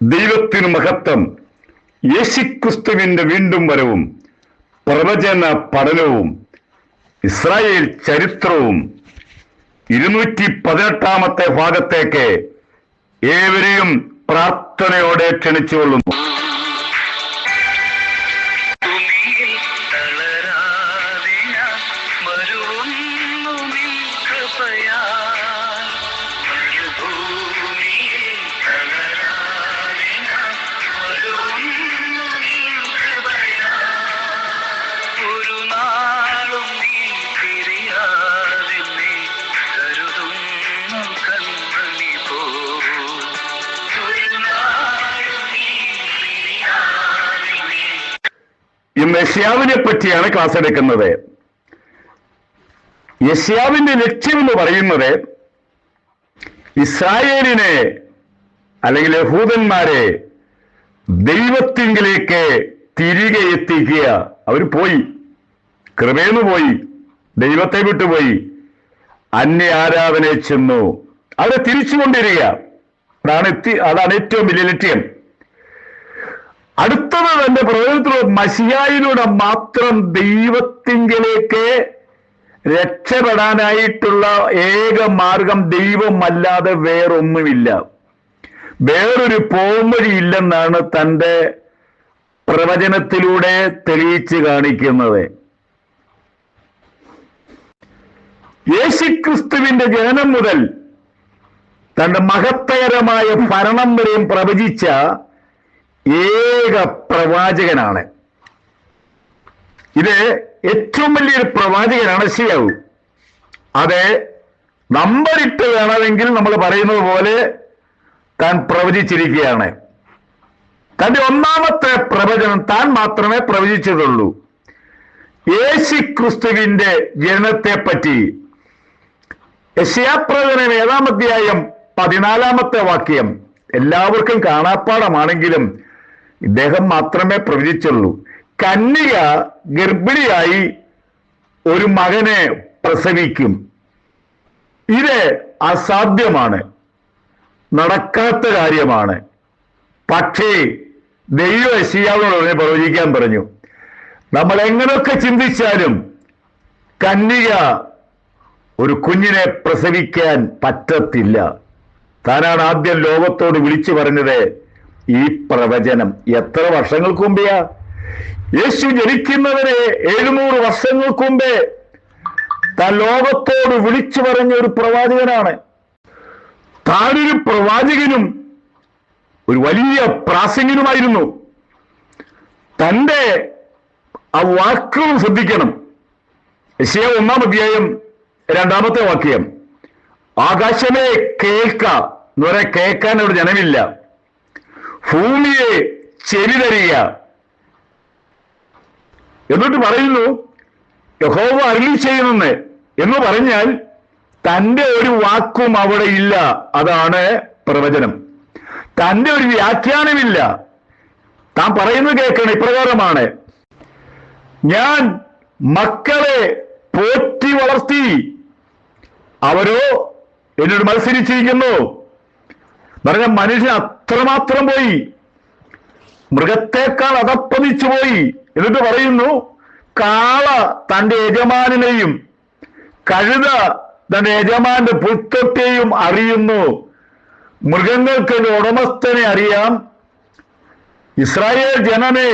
ദൈവത്തിന് മഹത്വം. യേശുക്രിസ്തുവിന്റെ വീണ്ടും വരവും പ്രവചന പഠനവും ഇസ്രായേൽ ചരിത്രവും 218 ഭാഗത്തേക്ക് ഏവരെയും പ്രാർത്ഥനയോടെ ക്ഷണിച്ചുകൊള്ളുന്നു. ഇന്ന് യെശയ്യാവിനെ പറ്റിയാണ് ക്ലാസ് എടുക്കുന്നത്. യെശയ്യാവിന്റെ ലക്ഷ്യം എന്ന് പറയുന്നത് ഇസ്രായേലിനെ അല്ലെങ്കിൽ യഹൂദന്മാരെ ദൈവത്തിങ്കിലേക്ക് തിരികെ എത്തിക്കുക. അവർ പോയി, കൃപേന്ന് പോയി, ദൈവത്തെ വിട്ടുപോയി, അന്യ ആരാധനയെ ചെന്നു. അവരെ തിരിച്ചുകൊണ്ടിരിക്കുക. അതാണ് ഏറ്റവും വലിയ ലക്ഷ്യം. അടുത്തത് തന്റെ പ്രവചനത്തിലൂടെ മശിഹായിലൂടെ മാത്രം ദൈവത്തിങ്കിലേക്ക് രക്ഷപ്പെടാനായിട്ടുള്ള ഏക മാർഗം ദൈവമല്ലാതെ വേറൊന്നുമില്ല, വേറൊരു പോംവഴിയില്ലെന്നാണ് തന്റെ പ്രവചനത്തിലൂടെ തെളിയിച്ച് കാണിക്കുന്നത്. യേശുക്രിസ്തുവിന്റെ ജനനം മുതൽ തന്റെ മഹത്തരമായ ഭരണം വരെയും പ്രവചിച്ച ഏക പ്രവാചകനാണ്. ഇത് ഏറ്റവും വലിയൊരു പ്രവാചകനാണ് യെശയ്യാവ്. അത് നമ്പറിട്ട് വേണമെങ്കിൽ നമ്മൾ പറയുന്നത് പോലെ താൻ പ്രവചിച്ചിരിക്കുകയാണ്. തന്റെ ഒന്നാമത്തെ പ്രവചനം താൻ മാത്രമേ പ്രവചിച്ചിട്ടുള്ളൂ. യേശുക്രിസ്തുവിന്റെ ജനനത്തെ പറ്റി യെശയ്യാപ്രവചനം 7-ാം അധ്യായം 14-ാമത്തെ വാക്യം എല്ലാവർക്കും കാണാപ്പാടമാണെങ്കിലും ഇദ്ദേഹം മാത്രമേ പ്രവചിച്ചുള്ളൂ. കന്യക ഗർഭിണിയായി ഒരു മകനെ പ്രസവിക്കും. ഇത് അസാധ്യമാണ്, നടക്കാത്ത കാര്യമാണ്. പക്ഷേ ദൈവം യെശയ്യാവിനോട് പ്രവചിക്കാൻ പറഞ്ഞു. നമ്മൾ എങ്ങനെയൊക്കെ ചിന്തിച്ചാലും കന്യക ഒരു കുഞ്ഞിനെ പ്രസവിക്കാൻ പറ്റത്തില്ല. താനാണ് ആദ്യം ലോകത്തോട് വിളിച്ചു പറഞ്ഞത് ഈ പ്രവചനം. എത്ര വർഷങ്ങൾക്ക് മുമ്പെയാ? യേശു ജനിക്കുന്നതിന് 700 വർഷങ്ങൾക്ക് മുമ്പേ താൻ ലോകത്തോട് വിളിച്ചു പറഞ്ഞ ഒരു പ്രവാചകനാണ്. താനൊരു പ്രവാചകനും ഒരു വലിയ പ്രാസംഗികനുമായിരുന്നു. തന്റെ ആ വാക്കുകൾ ശ്രദ്ധിക്കണം. യെശയ്യാവ് 1-ാം അധ്യായം 2-ാമത്തെ വാക്യം, ആകാശമേ കേൾക്ക എന്ന് പറയാൻ കേൾക്കാൻ അവിടെ ജനമില്ല. ഭൂമിയെ ചെവി തരിക എന്നിട്ട് പറയുന്നു യഹോവ അരുളി ചെയ്യുന്നെന്ന് എന്ന് പറഞ്ഞാൽ തന്റെ ഒരു വാക്കും അവിടെ ഇല്ല. അതാണ് പ്രവചനം. തന്റെ ഒരു വ്യാഖ്യാനമില്ല. താൻ പറയുന്നത് കേൾക്കണം. ഇപ്രകാരമാണ്, ഞാൻ മക്കളെ പോറ്റി വളർത്തി, അവരോ എന്നോട് മത്സരിച്ചിരിക്കുന്നു. പറഞ്ഞ മനുഷ്യൻ അത്രമാത്രം പോയി, മൃഗത്തേക്കാൾ അധപ്പതിച്ചു പോയി. എന്നിട്ട് പറയുന്നു, കാള തന്റെ യജമാനെയും കഴുത തന്റെ യജമാന്റെ പുൽത്തൊട്ടിയെയും അറിയുന്നു. മൃഗങ്ങൾക്ക് ഉടമസ്ഥനെ അറിയാം. ഇസ്രായേൽ ജനമേ,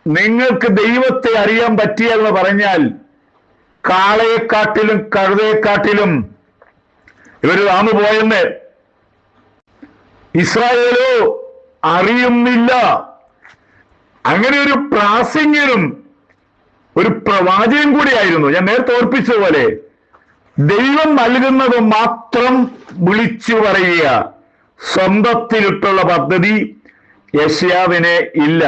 നിങ്ങൾക്ക് ദൈവത്തെ അറിയാൻ പറ്റിയെന്ന് പറഞ്ഞാൽ കാളയെക്കാട്ടിലും കഴുതയെക്കാട്ടിലും ഇവർ താന്നുപോയെന്ന് ഇസ്രായേലോ അറിയുന്നില്ല. അങ്ങനെ ഒരു പ്രാസംഗികനും ഒരു പ്രവാചകൻ കൂടിയായിരുന്നു. ഞാൻ നേരത്തെ ഓർപ്പിച്ചതുപോലെ ദൈവം നൽകുന്നത് മാത്രം വിളിച്ചു പറയുക. സ്വന്തത്തിലിട്ടുള്ള പദ്ധതി യെശയ്യാവിന് ഇല്ല.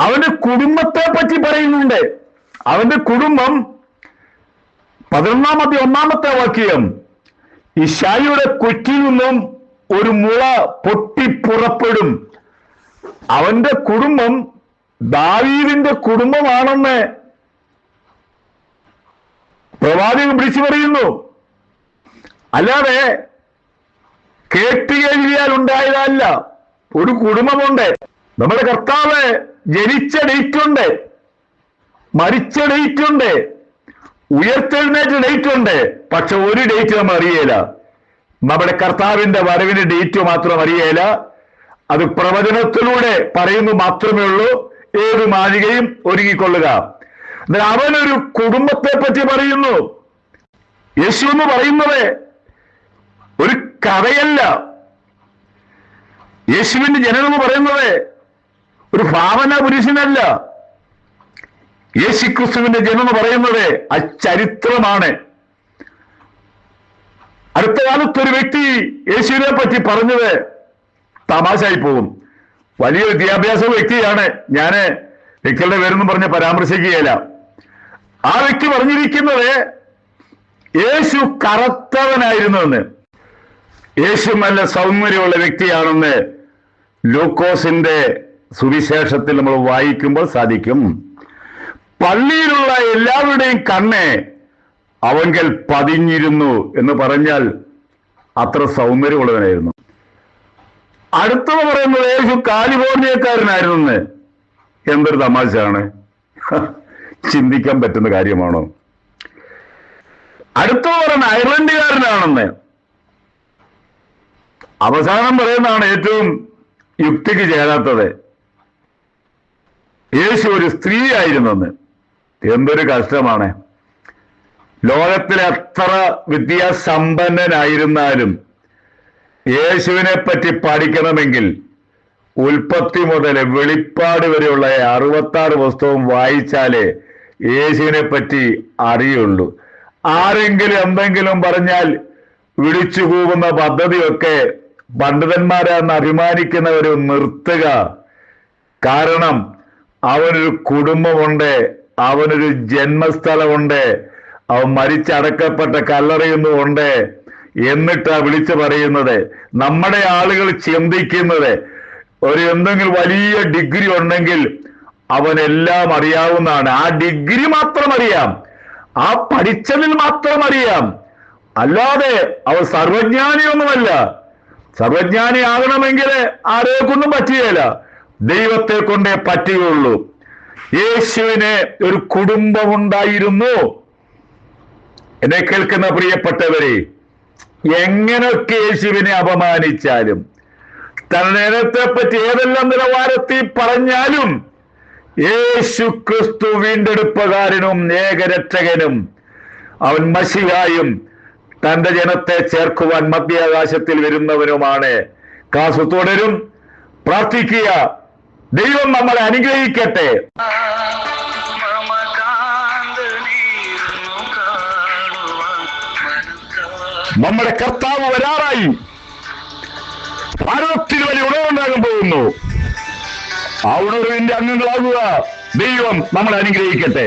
അവന്റെ കുടുംബത്തെ പറ്റി പറയുന്നുണ്ട്. അവന്റെ കുടുംബം 11-ാം അധ്യായം 1-ാമത്തെ വാക്യം, ഇശായിയുടെ കുറ്റിൽ നിന്നും ഒരു മുള പൊട്ടിപ്പുറപ്പെടും. അവന്റെ കുടുംബം ദാവീദിന്റെ കുടുംബമാണെന്ന് പ്രവാചകൻ വിളിച്ചു പറയുന്നു. അല്ലാതെ കേട്ടുകേൾവിയാൽ ഉണ്ടായതല്ല. ഒരു കുടുംബമുണ്ട്. നമ്മുടെ കർത്താവ് ജനിച്ച ഡേറ്റ് ഉണ്ട്, മരിച്ച ഡേറ്റ് ഉണ്ട്, ഉയർത്തെഴുന്നേറ്റ ഡേറ്റ് ഉണ്ട്. പക്ഷെ ഒരു ഡേറ്റ് നമ്മൾ അറിയേല. നമ്മുടെ കർത്താവിന്റെ വരവിന്റെ ഡേറ്റ് മാത്രം അറിയേല. അത് പ്രവചനത്തിലൂടെ പറയുന്നു മാത്രമേ ഉള്ളൂ. ഏത് മാളികയും ഒരുങ്ങിക്കൊള്ളുക. എന്നാൽ അവനൊരു കുടുംബത്തെ പറ്റി പറയുന്നു. യേശു എന്ന് പറയുന്നത് ഒരു കഥയല്ല. യേശുവിന്റെ ജനനം എന്ന് പറയുന്നത് ഒരു ഭാവന പുരുഷനല്ല. യേശുക്രിസ്തുവിന്റെ ജനം എന്ന് പറയുന്നത് ചരിത്രമാണ്. അടുത്ത കാലത്ത് ഒരു വ്യക്തി യേശുവിനെ പറ്റി പറഞ്ഞത് തമാശയായി പോകും. വലിയ വിദ്യാഭ്യാസ വ്യക്തിയാണ്. ഞാന് വ്യക്തികളുടെ പേരൊന്നും പറഞ്ഞ് പരാമർശിക്കുകയില്ല. ആ വ്യക്തി പറഞ്ഞിരിക്കുന്നത് യേശു കറുത്തവനായിരുന്നുവെന്ന്. യേശു നല്ല സൗന്ദര്യമുള്ള വ്യക്തിയാണെന്ന് ലൂക്കോസിന്റെ സുവിശേഷത്തിൽ നമ്മൾ വായിക്കുമ്പോൾ സാധിക്കും. പള്ളിയിലുള്ള എല്ലാവരുടെയും കണ്ണ് അവങ്കൽ പതിഞ്ഞിരുന്നു എന്ന് പറഞ്ഞാൽ അത്ര സൗന്ദര്യമുള്ളവനായിരുന്നു. അടുത്തത് പറയുന്നത് യേശു കാലിഫോർണിയക്കാരനായിരുന്നെന്ന്. എന്തൊരു തമാശയാണ്! ചിന്തിക്കാൻ പറ്റുന്ന കാര്യമാണോ? അടുത്തത് പറയുന്ന അയർലൻഡുകാരനാണെന്ന്. അവസാനം പറയുന്നതാണ് ഏറ്റവും യുക്തിക്ക് ചേരാത്തത്. യേശു ഒരു സ്ത്രീ ആയിരുന്നെന്ന്. എന്തൊരു കഷ്ടമാണ്! ലോകത്തിലെ എത്ര വിദ്യാസമ്പന്നനായിരുന്നാലും യേശുവിനെ പറ്റി പഠിക്കണമെങ്കിൽ ഉൽപ്പത്തി മുതൽ വെളിപ്പാട് വരെയുള്ള 66 പുസ്തകവും വായിച്ചാലേ യേശുവിനെ പറ്റി അറിയുള്ളൂ. ആരെങ്കിലും എന്തെങ്കിലും പറഞ്ഞാൽ വിളിച്ചു കൂവുന്ന പദ്ധതിയൊക്കെ പണ്ഡിതന്മാരെന്ന് അഭിമാനിക്കുന്നവർ നിർത്തുക. കാരണം അവനൊരു കുടുംബമുണ്ട്, അവനൊരു ജന്മസ്ഥലമുണ്ട്, അവൻ മരിച്ചടക്കപ്പെട്ട കല്ലറയുന്നുമുണ്ട്. എന്നിട്ടാ വിളിച്ചു പറയുന്നത്. നമ്മുടെ ആളുകൾ ചിന്തിക്കുന്നത് എന്തെങ്കിലും വലിയ ഡിഗ്രി ഉണ്ടെങ്കിൽ അവനെല്ലാം അറിയാവുന്നതാണ്. ആ ഡിഗ്രി മാത്രം അറിയാം, ആ പഠിച്ചതിൽ മാത്രം അറിയാം, അല്ലാതെ അവൻ സർവജ്ഞാനിയൊന്നുമല്ല. സർവജ്ഞാനി ആകണമെങ്കിൽ ആരെ കൊണ്ടും പറ്റുകയില്ല, ദൈവത്തെ കൊണ്ടേ പറ്റുകയുള്ളൂ. യേശുവിന് ഒരു കുടുംബമുണ്ടായിരുന്നു. എന്നെ കേൾക്കുന്ന പ്രിയപ്പെട്ടവരെ, എങ്ങനെയൊക്കെ യേശുവിനെ അപമാനിച്ചാലും തന്നത്തെ പറ്റി ഏതെല്ലാം നിലവാരത്തിൽ പറഞ്ഞാലും യേശു ക്രിസ്തു വീണ്ടെടുപ്പുകാരനും ഏകരക്ഷകനും അവൻ മശിഹായും തന്റെ ജനത്തെ ചേർക്കുവാൻ മധ്യാകാശത്തിൽ വരുന്നവനുമാണ്. ക്ലാസ് തുടരും. പ്രാർത്ഥിക്കുക. ദൈവം നമ്മളെ അനുഗ്രഹിക്കട്ടെ. നമ്മുടെ കർത്താവ് വരാറായി. ഭാരതത്തിൽ വലിയ ഉണർവുണ്ടാകാൻ പോകുന്നു. ആ ഉണർവിന്റെ അംഗങ്ങളാകുക. ദൈവം നമ്മളെ അനുഗ്രഹിക്കട്ടെ.